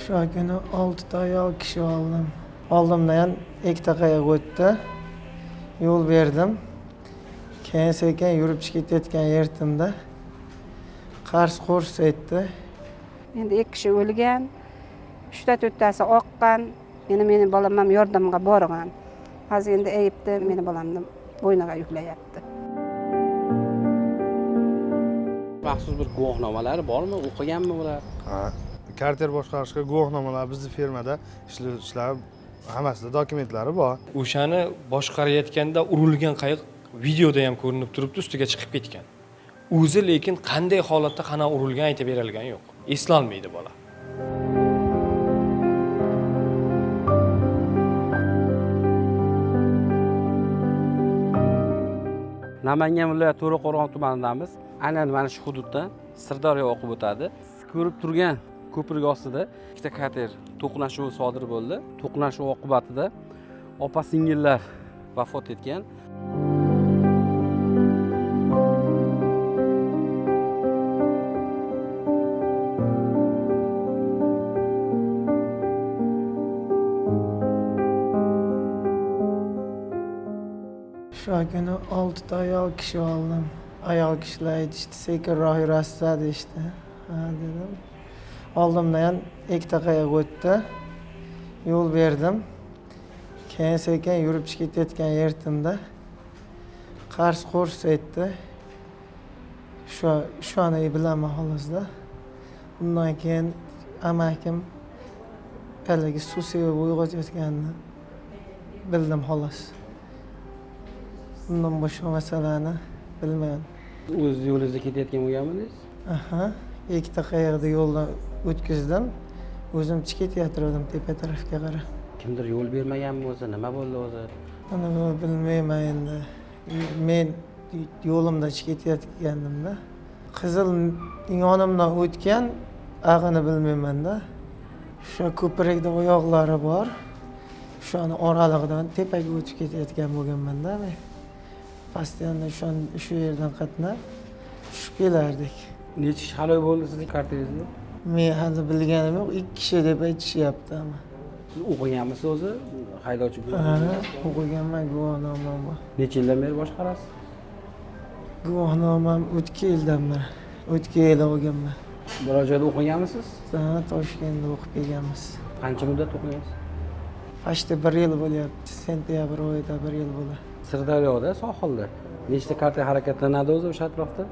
Şu günü 6 oyoq kishi oldim. Oldimdan ikkita qayiq o'tdi. Yo'l berdim. Keyin sekin yurib chiqib ketayotgan yertimda qars qurs etdi. Endi 2 kishi o'lgan, 3-4tasi oqqan. Meni bolam ham yordamga borgan. Hozir endi ayibdi, meni bolamni bo'yniga yuklayapti. Maxsus bir guvohnomalari bormi? O'qiganmi ular? Ha, karter boshqarishga guvohnomalar bizning firmada ishlar hammasida dokumentlari bor. O'shani boshqarayotganda urilgan qayiq videoda ham ko'rinib turibdi, ustiga chiqib ketgan. O'zi lekin qanday holatda qana urilgan aytib berilgan yo'q. Eslolmaydi bola. Namangan viloyati To'raqo'rg'on tumanidamiz. Aynan mana shu hududdan Sirdaryo oqib o'tadi. Ko'rib turgan ko'prik ostida ikkita kater to'qnashuvi sodir bo'ldi. To'qnashuv oqibatida opa-singillar vafot etgan. Şu günü 6 oyoq kishi oldim. Oyoq kishilar aytishdi, sekinroq yurasiz deyishdi. Ha dedim. Oldimdan ikkita qayiq o'tdi. Yo'l berdim. Keyin sekin yurib chiqib ketayotgan yertimda qars qurs etdi. Şu an bilaman xolosda. Undan keyin amakim haligi suv sevib uyg'otayotganini bildim xolos. Bundan boshqa masalani bilmayman. O'z yo'lingizda ketayotgan bo'lganmidingiz? Aha, ikkita qayiqni yo'ldan o'tkazdim. O'zim chiqib ketyaptirdim tepa tarafga qarab. Kimdir yo'l bermaganmi o'zi? Nima bo'ldi o'zi? Buni bilmayman endi. Men yo'limda chiqib ketayotgandimda qizil yonimdan o'tgan ag'ini bilmayman-da. Shu ko'prikda oyoqlari bor. Shuni oralig'idan tepaga o'tib ketayotgan bo'lganman-da men. Postoyanno shu yerdan qatnab tushib kelardik. Necha kishi halok bo'ldi sizning karteringizda? Men hali bilganim yo'q, 2 kishi deb aytishyapti ama. Siz o'qiganmisiz o'zi? Haydovchi Ha, o'qiganman, guvohnomam bor. Necha yildan beri boshqarasiz? Guvohnomam o'tgan yildan beri. O'tgan yil o'qiganman. Biror joyda o'qiganmisiz? Ha, Toshkentda o'qib kelganmiz. Qancha muddat o'qigansiz? Pashta 1 yil bo'lyapti. Sentyabr oyida 1 yil bo'ladi. Sirdaryoda, sohilda. Nechta karter harakatlanadi o'zi o'sha atrofda?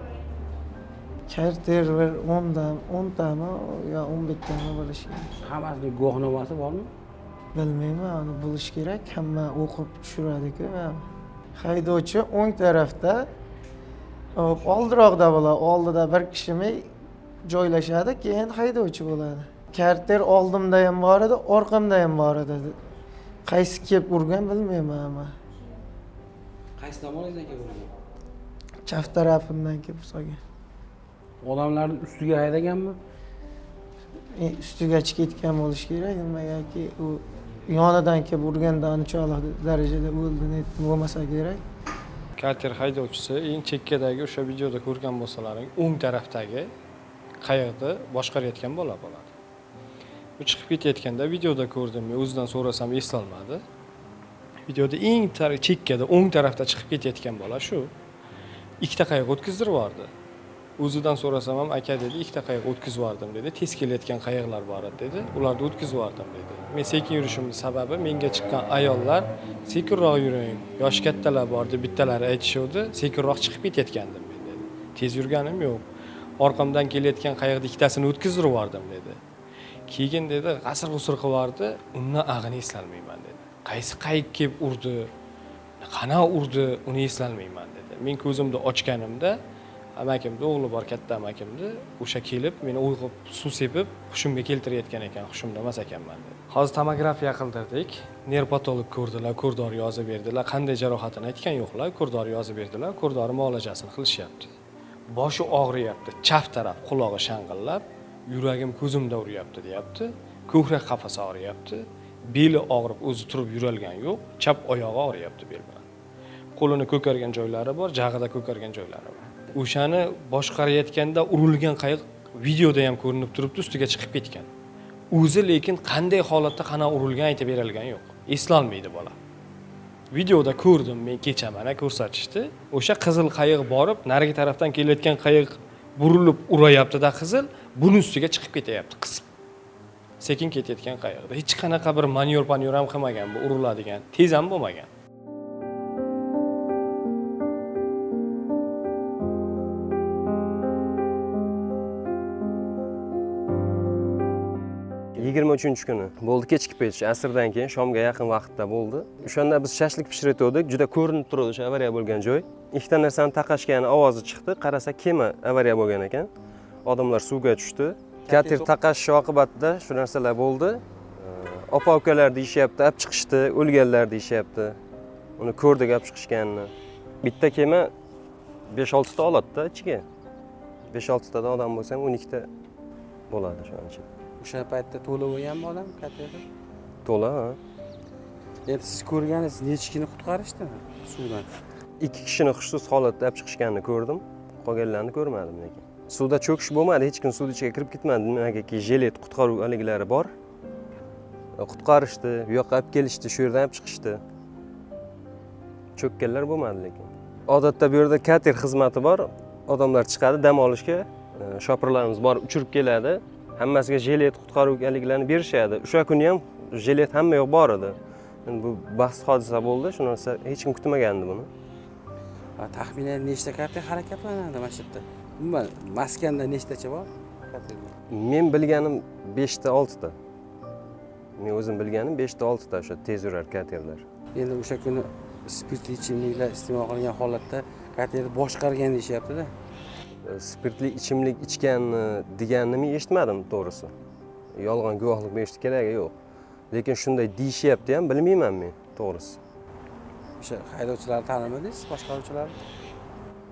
Karter 10 tami yo 11 tami bo'lishi kerak. Hammasining guvohnomasi bormi? Bilmayman, uni bo'lish kerak. Hamma o'qib tushiradi-ku. Haydovchi o'ng tarafda, oldiroqda bo'ladi. Oldida bir kishimi joylashadi, keyin haydovchi bo'ladi. Karter oldimda ham bor edi, orqamda ham bor edi. Qaysi kelib urgan bilmayman ama. Qaysi tomoningizdan kelib urgan? Chap tarafimdan kelib solgan. Odamlarni ustiga haydaganmi? Ustiga chiqib ketgan bo'lish kerak, nimagaki u yonidan kelib urganda anchalik darajada o'ldi bo'lmasa kerak. Kater haydovchisi eng chekkadagi o'sha videoda ko'rgan bo'lsalaring, o'ng tarafdagi qayiqni boshqarayotgan bo'ladi. U chiqib ketayotganda videoda ko'rdim, men o'zidan so'rasam eslolmadi. Videoda eng chekkada o'ng tarafda chiqib ketayotgan bola shu. Ikkita qayiq o'tkazdirib yubordi. O'zidan so'rasam ham aka dedi, ikkita qayiq o'tkazib yubordim dedi. Tez kelayotgan qayiqlar bor edi dedi. Ularni o'tkazib yubordim dedi. Men sekin yurishimning sababi menga chiqqan ayollar sekinroq yuring, yosh kattalar bor deb bittalari aytishdi, sekinroq chiqib ketayotgandim men dedi. Tez yurganim yo'q. Orqamdan kelayotgan qayiqni ikkitasini o'tkazdirib yubordim dedi. Keyin dedi, g'asir-g'usir qilardi, undan ag'ini eslolmayman dedi. Qaysi qayiq kelib urdi, qana urdi, uni eslolmayman dedi. Men ko'zimni ochganimda amakimni o'g'li bor, katta amakimni, o'sha kelib meni uyg'ib suv sepib hushimga keltirayotgan ekan, hushimda emas ekanman dedi. Hozir tomografiya qildirdik, nerpatolog ko'rdilar, ko'rdor yozib berdilar, qanday jarohatini aytgan yo'qlar, ko'rdor yozib berdilar, ko'rdor muolajasini qilishyapti. Boshi og'riyapti, chap taraf qulog'i shang'illab, yuragim ko'zimda uryapti deyapti, ko'krak qafasi og'riyapti, beli og'rib o'zi turib yurolgan yo'q, chap oyog'i og'riyapti bel bilan. Qo'lini ko'kargan joylari bor, jag'ida ko'kargan joylari bor. O'shani boshqarayotganda urilgan qayiq videoda ham ko'rinib turibdi, ustiga chiqib ketgan. o'zi lekin qanday holatda qanaqa urilgan aytib berilgan yo'q. Eslolmaydi bola. Videoda ko'rdim men kecha mana ko'rsatishdi. O'sha qizil qayiq borib, narigi tarafdan kelayotgan qayiq burilib urayapti-da qizil, buning ustiga chiqib ketyapti qisib. Sekin ketayotgan qayiqda hech qanaqa bir manyor ham qilmagan, bu uriladigan, tez ham bo'lmagan. Yigirma uchinchi kuni bo'ldi, kechki payt, asrdan keyin shomga yaqin vaqtda bo'ldi. O'shanda biz shashlik pishirayotgandik, juda ko'rinib turadi o'sha avariya bo'lgan joy. Ikkita narsani taqashgani ovozi chiqdi, qarasa kema avariya bo'lgan ekan. Odamlar suvga tushdi. Kater taqashishi oqibatida shu narsalar bo'ldi. Opa-ukalar deyishyapti, olib chiqishdi, o'lganlar deyishyapti. Uni ko'rdik olib chiqishganini. Bitta kema 5-6 ta oladi-da ichiga. 5-6 tadan odam bo'lsa ham 12 ta bo'ladi shu ancha. O'sha paytda to'la bo'lganmi odam katerda? To'la, ha. Endi siz ko'rganingiz necha kishini qutqarishdimi suvdan? 2 kishini hushsiz holatda olib chiqishganini ko'rdim. Qolganlarni ko'rmadim lekin. Suvda cho'kish bo'lmadi, hech kim suv ichiga kirib ketmadi. Nimagaki jilet qutqaruv haliklari bor. Qutqarishdi, bu yoqqa olib kelishdi, shu yerdan olib chiqishdi. Cho'kkanlar bo'lmadi lekin. Odatda bu yerda kater xizmati bor. Odamlar chiqadi dam olishga, shopirlarimiz borib uchirib keladi. Hammasiga jilet qutqaruvgaliklarni berishadi. O'sha kuni ham jilet hamma yoq bor edi. Endi bu baxt hodisa bo'ldi, shu narsa hech kim kutmagandi buni. Taxminan nechta kater harakatlanadi mana shu yerda? Umuman maskanda nechtacha bor? Men bilganim 5 ta 6 ta. Men o'zim bilganim 5 ta 6 ta o'sha tez yurar katerlar. Endi o'sha kuni spirtli ichimliklar iste'mol qilgan holatda katerni boshqargan deyishyapti-da. Spirtli ichimlik ichganni deganini men eshitmadim to'g'risi. Yolg'on guvohlik berishni keragi yo'q. Lekin shunday deyishyapti ham bilmayman men to'g'risi. O'sha haydovchilarni tanimadingiz, boshqaruvchilarni?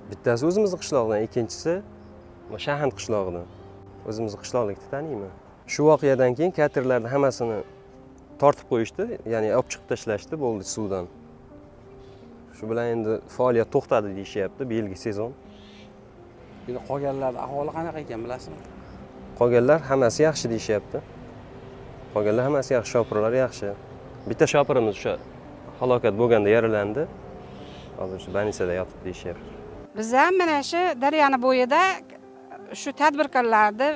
Bittasi o'zimizning qishloqdan, ikkinchisi Shahand qishlog'idan. O'zimizning qishloqlikni taniyman. Shu voqeadan keyin katerlarni hammasini tortib qo'yishdi, ya'ni olib chiqib tashlashdi, bo'ldi suvdan. Shu bilan endi faoliyat to'xtadi deyishyapti, bu yilgi sezon. Endi qolganlarning ahvoli qanaqa ekan bilasizmi? Qolganlar hammasi yaxshi deyishyapti. Qolganlar hammasi yaxshi, shopirlar yaxshi. Bitta shopirimiz o'sha halokat bo'lganda yaralandi. Hozir shu больницada yotib deyishyapti. Biz ham mana shu daryoni bo'yida shu tadbirkorlarni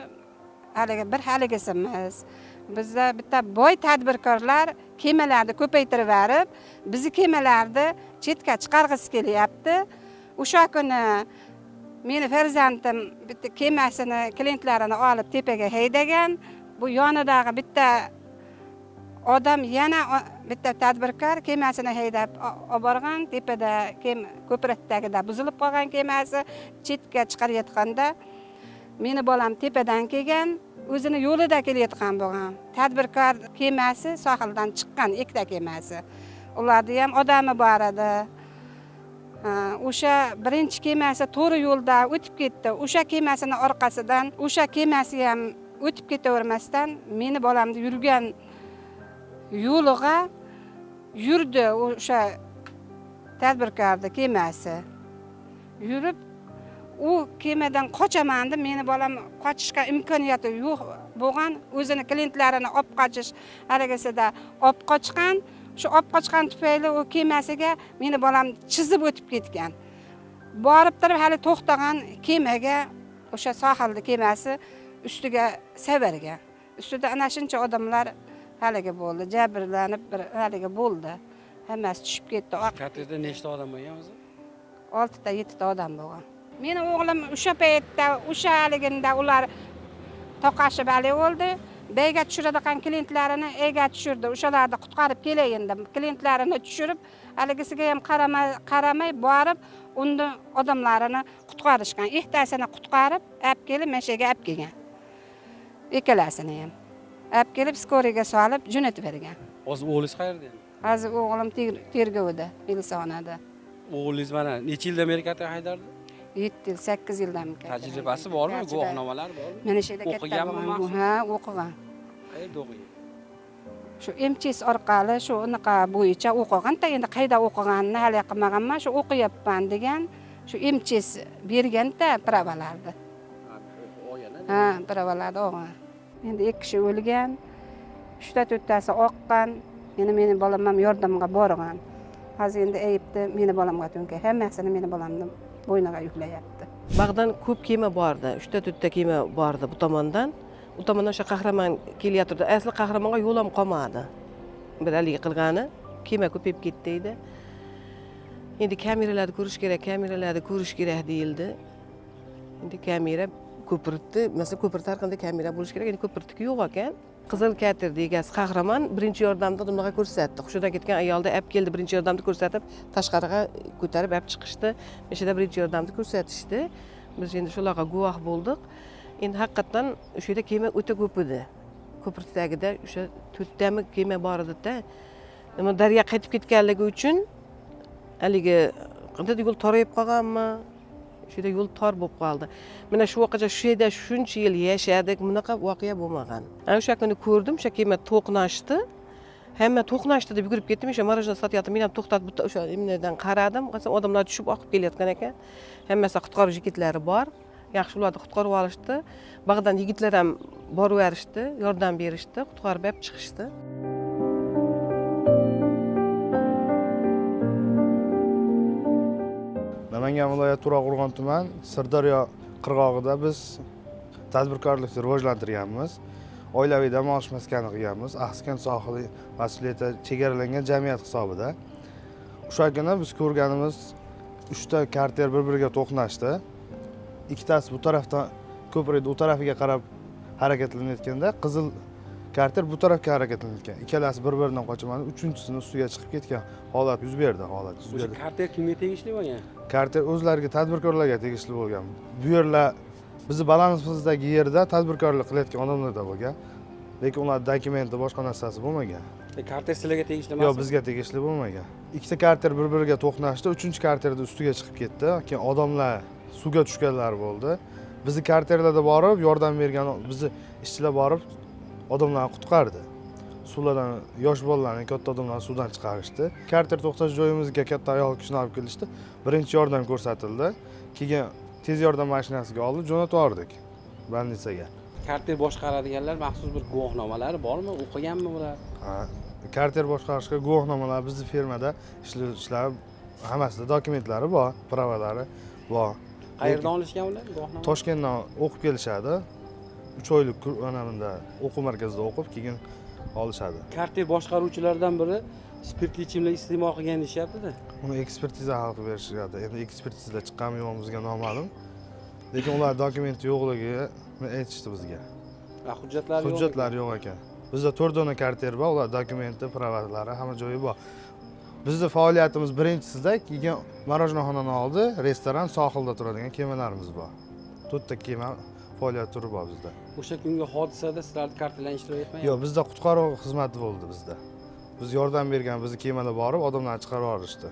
haligisimiz. Bizda bitta boy tadbirkorlar kemalarni ko'paytirib berib, bizni kemalarni chetga chiqarg'isi kelyapti. O'sha kuni meni farzandim bitta kemasini, klientlarini olib tepaga haydagan. Bu yonidagi bitta odam yana bitta tadbirkor kemasini haydab olib borgan, tepada ko'prakdagida buzilib qolgan kemasi chetga chiqarayotganda meni bolam tepadan kelgan, o'zini yo'lida kelayotgan bo'lgan. Tadbirkor kemasi sohildan chiqqan, ikkita kemasi. Ularda ham odami bor edi. O'sha birinchi kemasi to'g'ri yo'lda o'tib ketdi. O'sha kemasini orqasidan, o'sha kemasi ham o'tib ketavermasdan meni bolamni yurgan yo'liga yurdi o'sha tadbirkorning kemasi. Yurib u kemadan qochaman deb meni bolam qochishga imkoniyati yo'q bo'lgan, o'zini klientlarini olib qochish haragasida olib qochgan. Shu olib qochgan tufayli u kemasiga meni bolam chizib o'tib ketgan. Borib turib hali to'xtagan kemaga o'sha sohilda kemasi ustiga savargan. Ustida ana shuncha odamlar haliga bo'ldi, jabrlanib haliga bo'ldi. Hammasi tushib ketdi. Katerda nechta odam bo'lgan o'zi? 6 ta 7 ta odam bo'lgan. Meni o'g'lim o'sha paytda, o'sha haligida ular toqashib hali bo'ldi. Beyga tushiradigan klientlarini ega tushirdi. O'shalarni qutqarib kelayin deb klientlarini tushirib, haligisiga ham qaramay borib, unda odamlarini qutqarishgan. Ehtasini qutqarib, olib kelib mashaga olib kelgan. Ikkalasini ham olib kelib skoriga solib jo'natib bergan. Hozir o'g'lingiz qayerda endi? Hozir o'g'lim tergovda, militsiyonada. O'g'lingiz mana necha yildan beri kater haydardi? 7 yil, 8 yildan kater. Tajribasi bormi? Guvohnomalar bormi? Mana shu yerda katta bo'lgan. Ha, o'qigan. Qayerda o'qigan? Shu MCS orqali shu unaqa bo'yicha o'qigan-da, endi qayda o'qiganini hali qilmaganman, shu o'qiyapman degan, shu MCS bergan-da pravalarni. Ha, pravalarni olgan. Endi 2 kishi o'lgan. 3-4tasi oqqan, meni bolam ham yordamga borgan. Hozir endi ayibdi meni bolamga to'nka, hammasini meni bolamning bo'yniga yuklayapti. Bag'dan ko'p kema bordi, 3-4ta kema bordi bu tomondan. U tomondan o'sha qahramon kelyapti. Asli qahramonga yo'l ham qolmadi. Bir haligi qilgani kema ko'payib ketdi edi. Endi kameralarni ko'rish kerak deyildi. Endi kamera ko'pirtdi, masalan ko'pir tarqinda kamera bo'lish kerak, endi ko'pirtiki yo'q ekan. Qizil kater degasi qahramon birinchi yordamda odamlarga ko'rsatdi. Hushidan ketgan ayolda olib keldi, birinchi yordamni ko'rsatib, tashqariga ko'tarib olib chiqishdi. O'shada birinchi yordamni ko'rsatishdi. Biz endi shularga guvoh bo'ldik. Endi haqiqatan o'sha yerda kema o'ta ko'p edi. Ko'pir tagida o'sha 4 tami kema bor edi-da. Nima daryo qaytib ketganligi uchun haligi qanday yo'l torayib qolganmi? Shu yerda yo'l tor bo'lib qoldi. Mana shu voqea shu yerda shuncha yil yashadik, bunaqa voqea bo'lmagan. Ana o'sha kuni ko'rdim, o'sha kema to'qnashdi. Hamma to'qnashdi deb yugurib ketdim, o'sha marajna sotyapti. Men ham to'xtatib o'sha imlardan qaradim. Qasam odamlar tushib oqib kelayotgan ekan. Hammasi qutqaruv yigitlari bor. Yaxshi ularni qutqarib olishdi. Bag'dan yigitlar ham borib berishdi, yordam berishdi, qutqarib olib chiqishdi. Namangan viloyati To'raqo'rg'on tuman Sirdaryo qirg'og'ida biz tadbirkorlikni rivojlantirganmiz. Oilaviy dam olish maskani qilganmiz. Ahskan sohili mas'uliyati chegaralangan jamiyat hisobida. O'sha kuni biz ko'rganimiz 3 ta karter bir-biriga to'qnashdi. Ikkitasi bu tarafdan ko'prikning u tarafiga qarab harakatlanayotganda, qizil karter bu tarafga harakatlanayotgan. Ikkalasi bir-biridan qochmadi, uchinchisining ustiga chiqib ketgan holat yuz berdi. O'sha karter kimga tegishli bo'lgan? Karter o'zlariga tadbirkorlarga tegishli bo'lgan. Bu yerlar bizni balansimыздagi yerda tadbirkorlik qilayotgan odamlarda bo'lgan. Lekin ular dokumenti boshqa narsasi bo'lmagan. Karter sizlarga tegishli emasmi? Yo'q, bizga tegishli bo'lmagan. Ikkita karter bir-biriga to'qnashdi, uchinchi karterning ustiga chiqib ketdi. Keyin odamlar suvga tushganlar bo'ldi. Bizni karterlarda borib yordam bergan bizni ishchilar borib odamlarni qutqardi. Suvlardan yosh bolalarni, katta odamlarni suvdan chiqarishdi. Karter to'xtash joyimizga katta ayol kishini olib kelishdi. Birinchi yordam ko'rsatildi. Keyin tez yordam mashinasiga olib jo'natib yubordik больницаga. Karter boshqaradiganlar maxsus bir guvohnomalari bormi? O'qiganmi ular? Ha, karter boshqarishga guvohnomalar bizni firmada ishlovchilar hammasida dokumentlari bor, pravolari bor. Qayerdan olishgan ular guvohnoma? Toshkentdan o'qib kelishadi. 3 oylik anamda o'quv markazida o'qib, keyin olishadi. Karter boshqaruvchilaridan biri spirtli ichimlik iste'mol qilgan deyapti-da. Uni ekspertiza hal qilib berishadi. Endi ekspertizalar chiqqanmi yo'qmi bizga noma'lum. Lekin ular dokumenti yo'qligini aytishdi bizga. Hujjatlari yo'q. Hujjatlar yo'q ekan. Bizda 4 dona karter bor, ular dokumenti, pravolari hamma joyi bor. Bizning faoliyatimiz birinchisida keyin marojnoxonani oldi, restoran, sohilda turadigan kemalarimiz bor. 4 ta kema faoliyat turi bor bizda. O'sha kungi hodisada sizlarning kartalar ishtirok etmayapti? Yo'q, bizda qutqaruv xizmati bo'ldi bizda. Biz yordam bergan, bizni kemada borib odamlarni chiqarib yuborishdi.